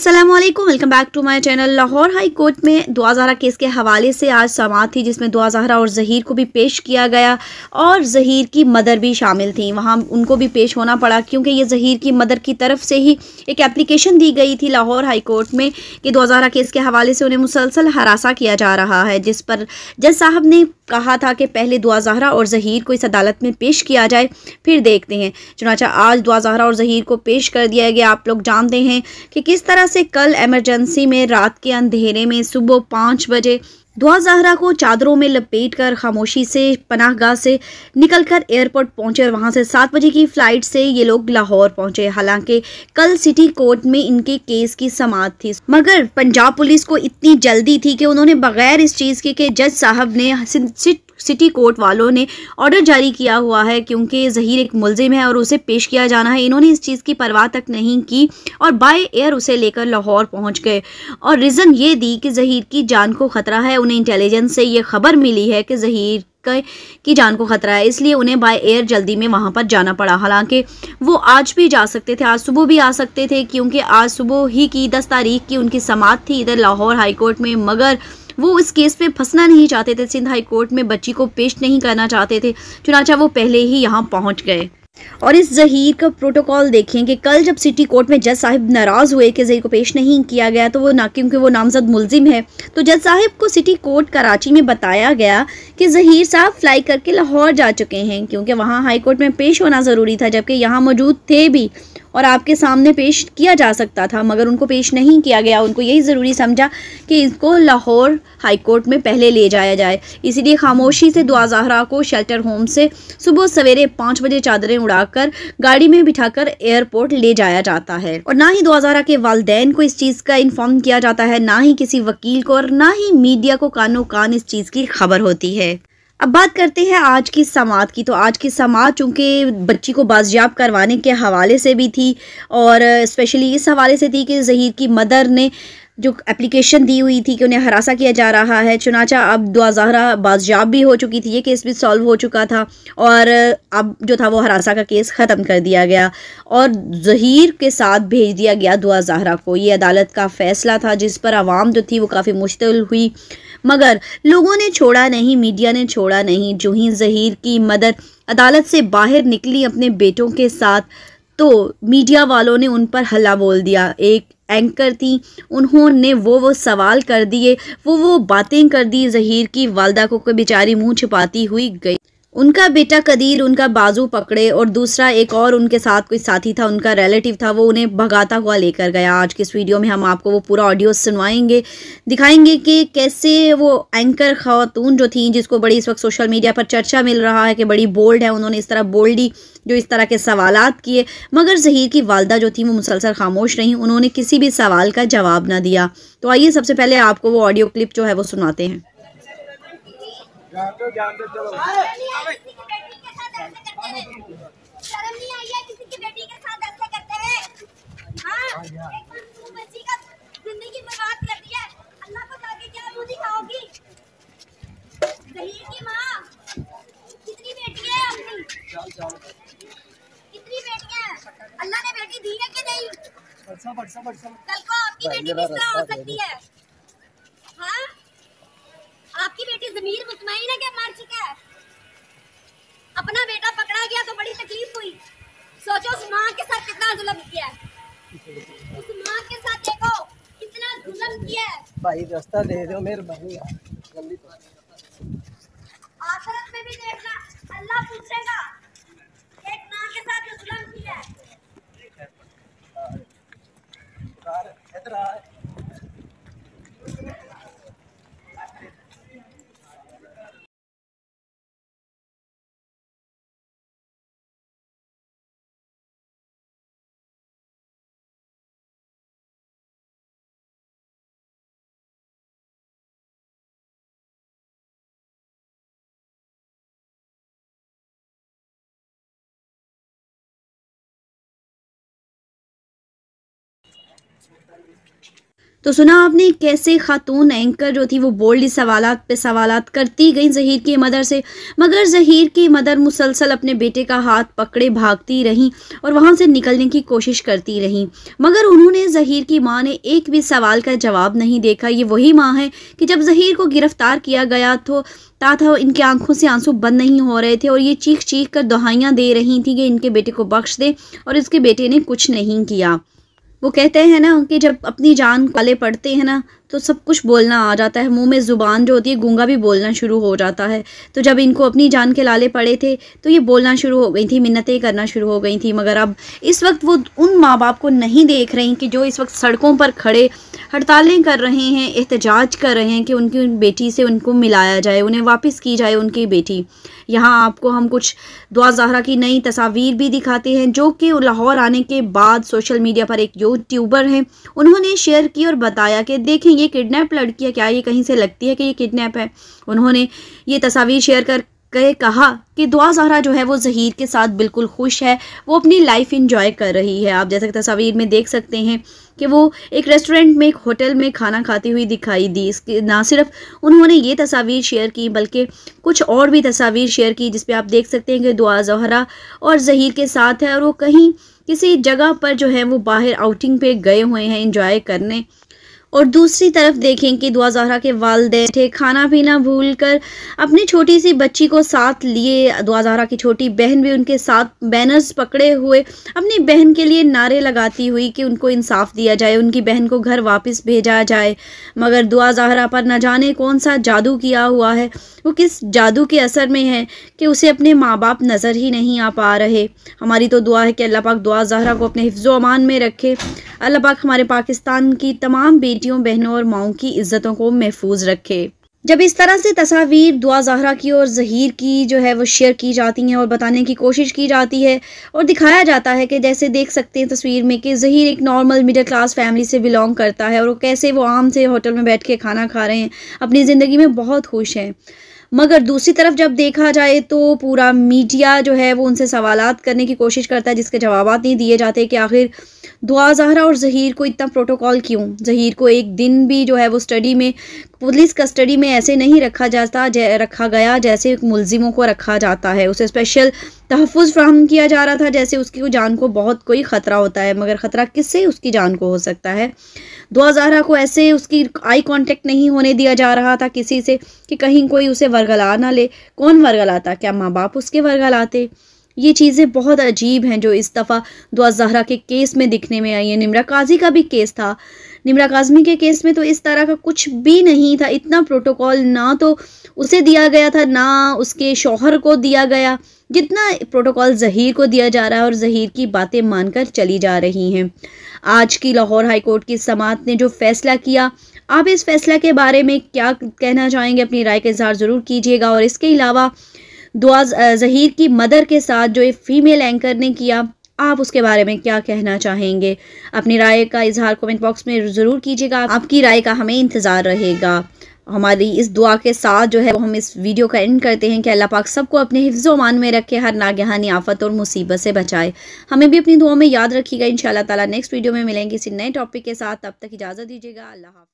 अस्सलामुअलैकुम, welcome back to my channel. Lahore high court में Dua Zahra case के हवाले से आज समाअत थी, जिसमें दुआ ज़हरा और ज़हीर को भी पेश किया गया और ज़हीर की मदर भी शामिल थी। वहां उनको भी पेश होना पड़ा क्योंकि ये ज़हीर की मदर की तरफ से ही एक एप्लीकेशन दी गई थी लाहौर हाई कोर्ट में कि दुआ ज़हरा केस के हवाले से उन्हें मुसलसल हरासा किया जा रहा है, जिस पर जज साहब ने कहा था कि पहले दुआ ज़हरा और ज़हीर को इस अदालत में पेश किया जाए, फिर देखते हैं। चुनांचे आज दुआ ज़हरा और ज़हीर को पेश कर दिया गया। आप लोग जानते हैं कि किस तरह से कल इमरजेंसी में रात के अंधेरे में सुबह 5 बजे दुआ ज़हरा को चादरों में लपेटकर खामोशी से पनाहगाह से निकलकर एयरपोर्ट पहुंचे और वहां से 7 बजे की फ़्लाइट से ये लोग लाहौर पहुंचे। हालांकि कल सिटी कोर्ट में इनके केस की समाअत थी, मगर पंजाब पुलिस को इतनी जल्दी थी कि उन्होंने बगैर इस चीज़ के कि जज साहब ने सिटी कोर्ट वालों ने ऑर्डर जारी किया हुआ है क्योंकि ज़हीर एक मुलजिम है और उसे पेश किया जाना है, इन्होंने इस चीज़ की परवाह तक नहीं की और बाय एयर उसे लेकर लाहौर पहुंच गए। और रीज़न ये दी कि ज़हीर की जान को ख़तरा है, उन्हें इंटेलिजेंस से ये खबर मिली है कि ज़हीर की जान को ख़तरा है, इसलिए उन्हें बाय एयर जल्दी में वहां पर जाना पड़ा। हालांकि वो आज भी जा सकते थे, आज सुबह भी आ सकते थे क्योंकि आज सुबह ही की 10 तारीख की उनकी समाअत थी इधर लाहौर हाई कोर्ट में, मगर वो इस केस में फंसना नहीं चाहते थे। सिंध हाई कोर्ट में बच्ची को पेश नहीं करना चाहते थे, चुनांचा वो पहले ही यहाँ पहुँच गए। और इस ज़हीर का प्रोटोकॉल देखें कि कल जब सिटी कोर्ट में जज साहिब नाराज़ हुए कि ज़हीर को पेश नहीं किया गया, तो वो ना क्योंकि वो नामजद मुलजिम है, तो जज साहिब को सिटी कोर्ट कराची में बताया गया कि ज़हीर साहब फ्लाई करके लाहौर जा चुके हैं क्योंकि वहाँ हाई कोर्ट में पेश होना ज़रूरी था, जबकि यहाँ मौजूद थे भी और आपके सामने पेश किया जा सकता था, मगर उनको पेश नहीं किया गया। उनको यही ज़रूरी समझा कि इसको लाहौर हाई कोर्ट में पहले ले जाया जाए, इसीलिए खामोशी से दुआ ज़हरा को शेल्टर होम से सुबह सवेरे 5 बजे चादरें उड़ाकर गाड़ी में बिठाकर एयरपोर्ट ले जाया जाता है। और ना ही दुआ ज़हरा के वालिदैन को इस चीज़ का इन्फॉर्म किया जाता है, ना ही किसी वकील को, और ना ही मीडिया को कानो कान इस चीज़ की खबर होती है। अब बात करते हैं आज की समाअत की। तो आज की समाअत चूँकि बच्ची को बाजियाब करवाने के हवाले से भी थी और स्पेशली इस हवाले से थी कि ज़हीर की मदर ने जो एप्लीकेशन दी हुई थी कि उन्हें हरासा किया जा रहा है, चुनांचा अब दुआ ज़हरा बाजियाब भी हो चुकी थी, ये केस भी सॉल्व हो चुका था और अब जो था वो हरासा का केस ख़त्म कर दिया गया और ज़हीर के साथ भेज दिया गया दुआ ज़हरा को। ये अदालत का फ़ैसला था जिस पर आवाम जो थी वो काफ़ी मुश्तिल हुई, मगर लोगों ने छोड़ा नहीं, मीडिया ने छोड़ा नहीं। जो ही ज़हीर की मदर अदालत से बाहर निकली अपने बेटों के साथ, तो मीडिया वालों ने उन पर हल्ला बोल दिया। एक एंकर थी, उन्होंने वो सवाल कर दिए, वो बातें कर दी ज़हीर की वालदा को कि बेचारी मुंह छिपाती हुई गई। उनका बेटा कदीर उनका बाजू पकड़े और दूसरा एक और उनके साथ कोई साथी था, उनका रिलेटिव था, वो उन्हें भगाता हुआ लेकर गया। आज की इस वीडियो में हम आपको वो पूरा ऑडियो सुनवाएंगे, दिखाएंगे कि कैसे वो एंकर खातून जो थी, जिसको बड़ी इस वक्त सोशल मीडिया पर चर्चा मिल रहा है कि बड़ी बोल्ड है, उन्होंने इस तरह बोल्डी जो इस तरह के सवालात किए, मगर ज़हीर की वालदा जो थी वो मुसलसल खामोश रहीं, उन्होंने किसी भी सवाल का जवाब ना दिया। तो आइए सबसे पहले आपको वो ऑडियो क्लिप जो है वो सुनाते हैं। चलो। शर्म नहीं आई है किसी की बेटी के साथ ऐसे करते हैं? हाँ, एक मासूम बच्ची का जिंदगी बर्बाद कर दी है। अल्लाह को जाके क्या मुंह दिखाओगी? ज़हीर की माँ, कितनी बेटियां हैं अपनी? कितनी बेटियां हैं? अल्लाह ने बेटी दी है कि नहीं? कल को आपकी बेटी किस तरह हो सकती है? हाँ, आपकी बेटी ज़मीर मुतमईन है कि मर चुका है? अपना बेटा पकड़ा गया तो बड़ी तकलीफ हुई। सोचो उस माँ के साथ कितना जुल्म किया है, उस माँ के साथ देखो कितना जुल्म किया है। भाई रास्ता दे दो मेहरबानी। आखिरत में भी देखना, अल्लाह पूछेगा एक माँ के साथ जो जुल्म किया है। तो सुना आपने कैसे खातून एंकर जो थी वो बोल्डली सवालात पे सवालात करती गई ज़हीर की मदर से, मगर ज़हीर की मदर मुसलसल अपने बेटे का हाथ पकड़े भागती रहीं और वहाँ से निकलने की कोशिश करती रहीं, मगर उन्होंने ज़हीर की मां ने एक भी सवाल का जवाब नहीं देखा। ये वही मां है कि जब ज़हीर को गिरफ्तार किया गया तो था इनकी आंखों से आंसू बंद नहीं हो रहे थे और ये चीख चीख कर दुहाइयाँ दे रही थी कि इनके बेटे को बख्श दे, और इसके बेटे ने कुछ नहीं किया। वो कहते हैं ना कि जब अपनी जान वाले पड़ते हैं ना तो सब कुछ बोलना आ जाता है, मुंह में ज़ुबान जो होती है गूंगा भी बोलना शुरू हो जाता है। तो जब इनको अपनी जान के लाले पड़े थे तो ये बोलना शुरू हो गई थी, मिन्नतें करना शुरू हो गई थी, मगर अब इस वक्त वो उन माँ बाप को नहीं देख रही कि जो इस वक्त सड़कों पर खड़े हड़तालें कर रहे हैं, एहतजाज कर रहे हैं कि उनकी बेटी से उनको मिलाया जाए, उन्हें वापस की जाए उनकी बेटी। यहाँ आपको हम कुछ दुआ ज़हरा की नई तस्वीर भी दिखाते हैं जो कि लाहौर आने के बाद सोशल मीडिया पर एक यूट्यूबर हैं, उन्होंने शेयर की और बताया कि देखें ये किडनैप लड़की है, क्या ये कहीं से लगती है कि ये किडनैप है। उन्होंने ये तस्वीर शेयर कर कहा कि दुआ ज़हरा जो है वो ज़हीर के साथ बिल्कुल खुश है, वो अपनी लाइफ इंजॉय कर रही है। आप जैसे तस्वीर में देख सकते हैं कि वो एक रेस्टोरेंट में, एक होटल में खाना खाती हुई दिखाई दी। इसके ना सिर्फ उन्होंने ये तस्वीर शेयर की बल्कि कुछ और भी तस्वीर शेयर की जिस पे आप देख सकते हैं कि दुआ ज़हरा और ज़हीर के साथ है और वो कहीं किसी जगह पर जो है वो बाहर आउटिंग पे गए हुए हैं इंजॉय करने। और दूसरी तरफ देखें कि दुआ ज़हरा के वालिदैन खाना पीना भूलकर अपनी छोटी सी बच्ची को साथ लिए, दुआ ज़हरा की छोटी बहन भी उनके साथ बैनर्स पकड़े हुए अपनी बहन के लिए नारे लगाती हुई कि उनको इंसाफ दिया जाए, उनकी बहन को घर वापस भेजा जाए। मगर दुआ ज़हरा पर न जाने कौन सा जादू किया हुआ है, वो किस जादू के असर में है कि उसे अपने माँ बाप नज़र ही नहीं आ पा रहे। हमारी तो दुआ है कि अल्लाह पाक दुआ ज़हरा को अपने हिफ्ज़ व अमान में रखे। अल्लाह पाक हमारे पाकिस्तान की तमाम बेटियों, बहनों और माओं की इज्जतों को महफूज रखे। जब इस तरह से तस्वीर दुआ ज़हरा की और ज़हीर की जो है वो शेयर की जाती हैं और बताने की कोशिश की जाती है और दिखाया जाता है कि जैसे देख सकते हैं तस्वीर में कि ज़हीर एक नॉर्मल मिडिल क्लास फैमिली से बिलोंग करता है और वो कैसे वो आम से होटल में बैठ के खाना खा रहे हैं, अपनी ज़िंदगी में बहुत खुश हैं। मगर दूसरी तरफ जब देखा जाए तो पूरा मीडिया जो है वो उनसे सवालात करने की कोशिश करता है जिसके जवाब नहीं दिए जाते कि आखिर दुआ ज़हरा और ज़हीर को इतना प्रोटोकॉल क्यों। ज़हीर को एक दिन भी जो है वो स्टडी में, पुलिस कस्टडी में ऐसे नहीं रखा गया जैसे मुलजिमों को रखा जाता है। उसे स्पेशल तहफ़्फ़ुज़ फ़राहम किया जा रहा था जैसे उसकी जान को बहुत कोई ख़तरा होता है, मगर ख़तरा किससे उसकी जान को हो सकता है। दुआ ज़हरा को ऐसे उसकी आई कांटेक्ट नहीं होने दिया जा रहा था किसी से कि कहीं कोई उसे वर्गला ना ले। कौन वर्गलाता? क्या माँ बाप उसके वर्गलाते? ये चीज़ें बहुत अजीब हैं जो इस दफ़ा दुआ ज़हरा के केस में दिखने में आई है। निम्रा काजी का भी केस था, निम्रा काज़मी के केस में तो इस तरह का कुछ भी नहीं था। इतना प्रोटोकॉल ना तो उसे दिया गया था ना उसके शौहर को दिया गया, जितना प्रोटोकॉल ज़हीर को दिया जा रहा है और ज़हीर की बातें मानकर चली जा रही हैं। आज की लाहौर हाई कोर्ट की समाअत ने जो फैसला किया, आप इस फैसला के बारे में क्या कहना चाहेंगे? अपनी राय का इज़हार ज़रूर कीजिएगा। और इसके अलावा दुआ ज़हीर की मदर के साथ जो एक फ़ीमेल एंकर ने किया, आप उसके बारे में क्या कहना चाहेंगे? अपनी राय का इज़हार कमेंट बॉक्स में ज़रूर कीजिएगा। आपकी राय का हमें इंतज़ार रहेगा। हमारी इस दुआ के साथ जो है वो हम इस वीडियो का एंड करते हैं कि अल्लाह पाक सबको अपने हिफ्ज़ व अमान में रखे, हर नागहानी आफत और मुसीबत से बचाए। हमें भी अपनी दुआ में याद रखिएगा। इंशाअल्लाह ताला नेक्स्ट वीडियो में मिलेंगे किसी नए टॉपिक के साथ। तब तक इजाज़त दीजिएगा। अल्लाह हाफ़िज़।